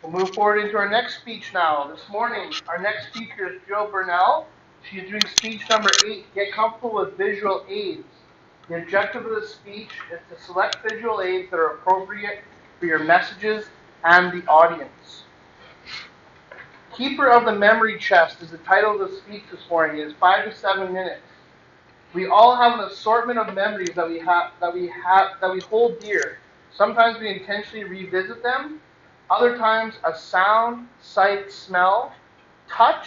We'll move forward into our next speech now. This morning, our next speaker is Jill Burrell. She is doing speech number 8, Get Comfortable with Visual Aids. The objective of this speech is to select visual aids that are appropriate for your messages and the audience. Keeper of the Memory Chest is the title of the speech this morning. It is 5 to 7 minutes. We all have an assortment of memories that we hold dear. Sometimes we intentionally revisit them. Other times, a sound, sight, smell, touch,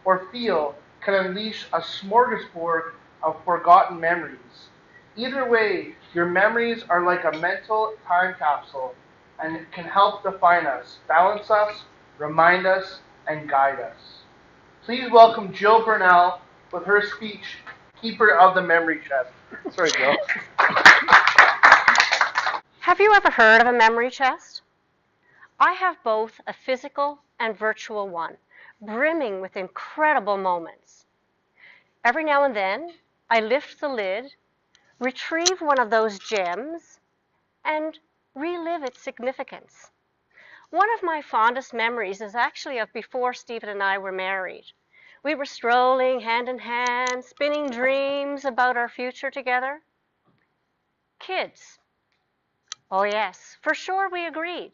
or feel can unleash a smorgasbord of forgotten memories. Either way, your memories are like a mental time capsule and can help define us, balance us, remind us, and guide us. Please welcome Jill Burrell with her speech, Keeper of the Memory Chest. Sorry, Jill. Have you ever heard of a memory chest? I have both a physical and virtual one, brimming with incredible moments. Every now and then, I lift the lid, retrieve one of those gems, and relive its significance. One of my fondest memories is actually of before Stephen and I were married. We were strolling hand in hand, spinning dreams about our future together. Kids. Oh yes, for sure we agreed.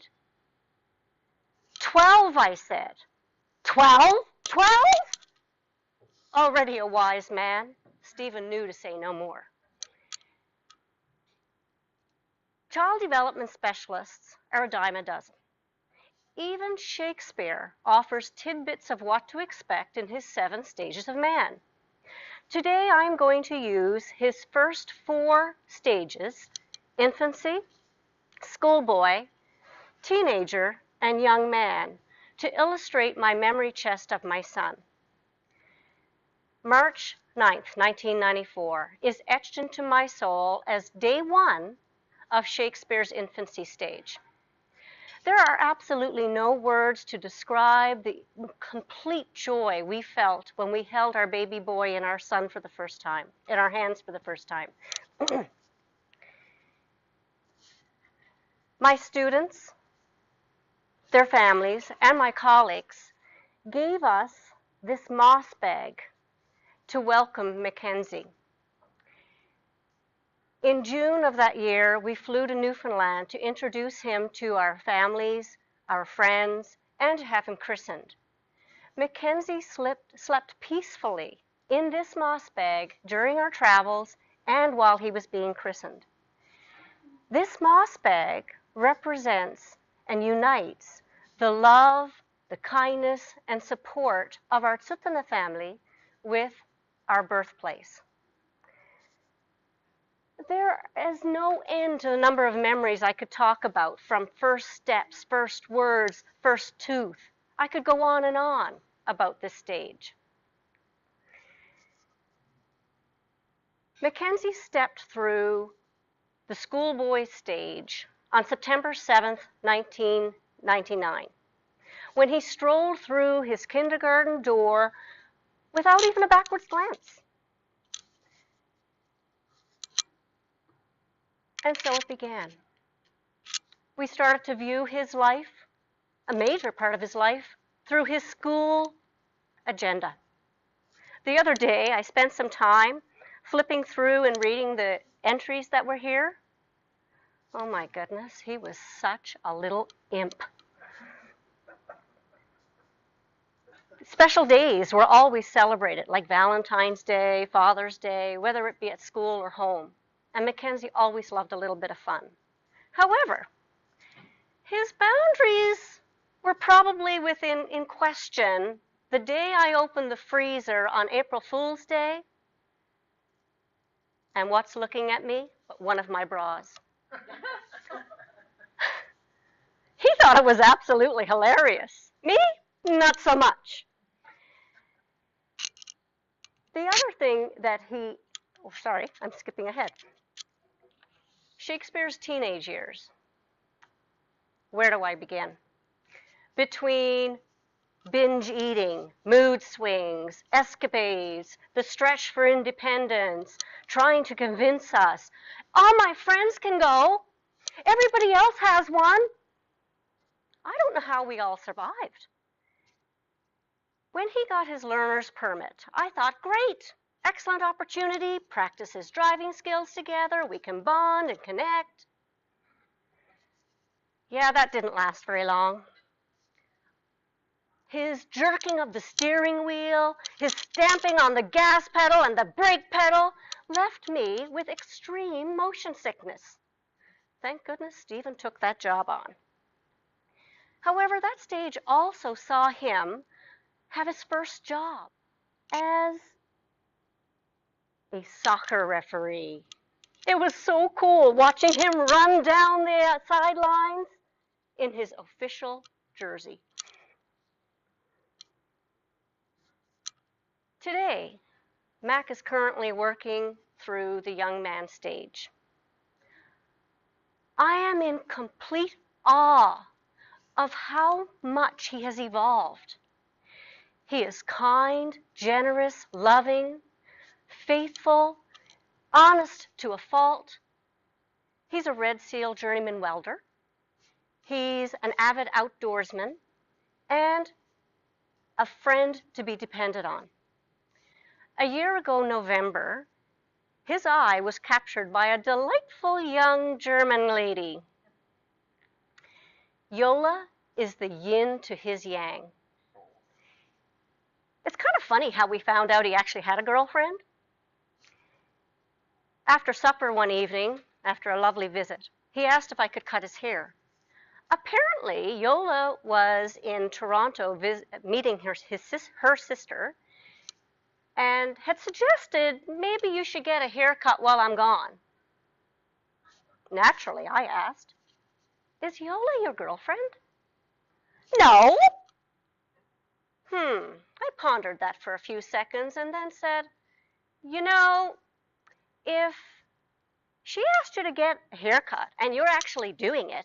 12, I said. 12? 12? Already a wise man, Stephen knew to say no more. Child development specialists are a dime a dozen. Even Shakespeare offers tidbits of what to expect in his 7 stages of man. Today I'm going to use his first 4 stages: infancy, schoolboy, teenager, and young man, to illustrate my memory chest of my son. March 9th, 1994 is etched into my soul as day 1 of Shakespeare's infancy stage. There are absolutely no words to describe the complete joy we felt when we held our baby boy and our son for the first time, in our hands for the first time. My students, their families, and my colleagues gave us this moss bag to welcome Mackenzie. In June of that year, we flew to Newfoundland to introduce him to our families, our friends, and to have him christened. Mackenzie slept peacefully in this moss bag during our travels and while he was being christened. This moss bag represents and unites the love, the kindness, and support of our Tsutana family with our birthplace. There is no end to the number of memories I could talk about, from first steps, first words, first tooth. I could go on and on about this stage. Mackenzie stepped through the schoolboy stage on September 7th, 1999, when he strolled through his kindergarten door without even a backwards glance. And so it began. We started to view his life, a major part of his life, through his school agenda. The other day, I spent some time flipping through and reading the entries that were here. Oh my goodness, he was such a little imp. Special days were always celebrated, like Valentine's Day, Father's Day, whether it be at school or home. And Mackenzie always loved a little bit of fun. However, his boundaries were probably in question the day I opened the freezer on April Fool's Day. And what's looking at me but one of my bras? He thought it was absolutely hilarious. Me? Not so much. The other thing that I'm skipping ahead. Shakespeare's teenage years. Where do I begin? Between binge eating, mood swings, escapades, the stretch for independence, trying to convince us, all my friends can go, everybody else has one, I don't know how we all survived. When he got his learner's permit, I thought, great, excellent opportunity, practice his driving skills together, we can bond and connect. Yeah, that didn't last very long. His jerking of the steering wheel, his stamping on the gas pedal and the brake pedal left me with extreme motion sickness. Thank goodness Stephen took that job on. However, that stage also saw him have his first job as a soccer referee. It was so cool watching him run down the sidelines in his official jersey. Today, Mac is currently working through the young man stage. I am in complete awe of how much he has evolved. He is kind, generous, loving, faithful, honest to a fault. He's a Red Seal journeyman welder. He's an avid outdoorsman and a friend to be depended on. A year ago, November, his eye was captured by a delightful young German lady. Yola is the yin to his yang. It's kind of funny how we found out he actually had a girlfriend. After supper one evening, after a lovely visit, he asked if I could cut his hair. Apparently, Yola was in Toronto meeting her sister and had suggested maybe you should get a haircut while I'm gone. Naturally, I asked, is Yola your girlfriend? No. I pondered that for a few seconds and then said, you know, if she asked you to get a haircut and you're actually doing it,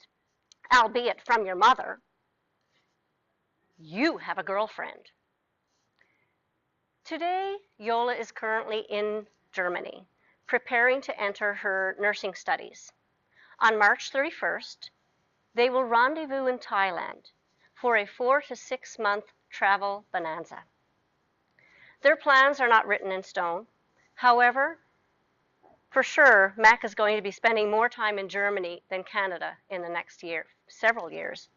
albeit from your mother, you have a girlfriend. Today, Yola is currently in Germany, preparing to enter her nursing studies. On March 31st, they will rendezvous in Thailand for a 4 to 6 month travel bonanza. Their plans are not written in stone. However, for sure, Mac is going to be spending more time in Germany than Canada in the next several years.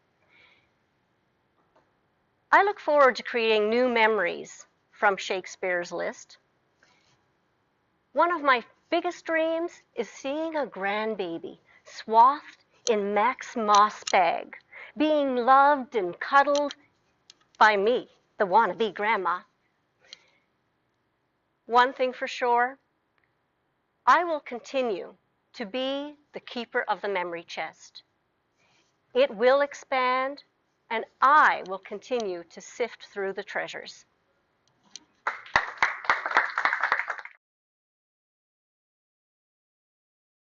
I look forward to creating new memories from Shakespeare's list. One of my biggest dreams is seeing a grandbaby swathed in Mac's moss bag, being loved and cuddled by me, the wannabe grandma. One thing for sure, I will continue to be the keeper of the memory chest. It will expand, and I will continue to sift through the treasures.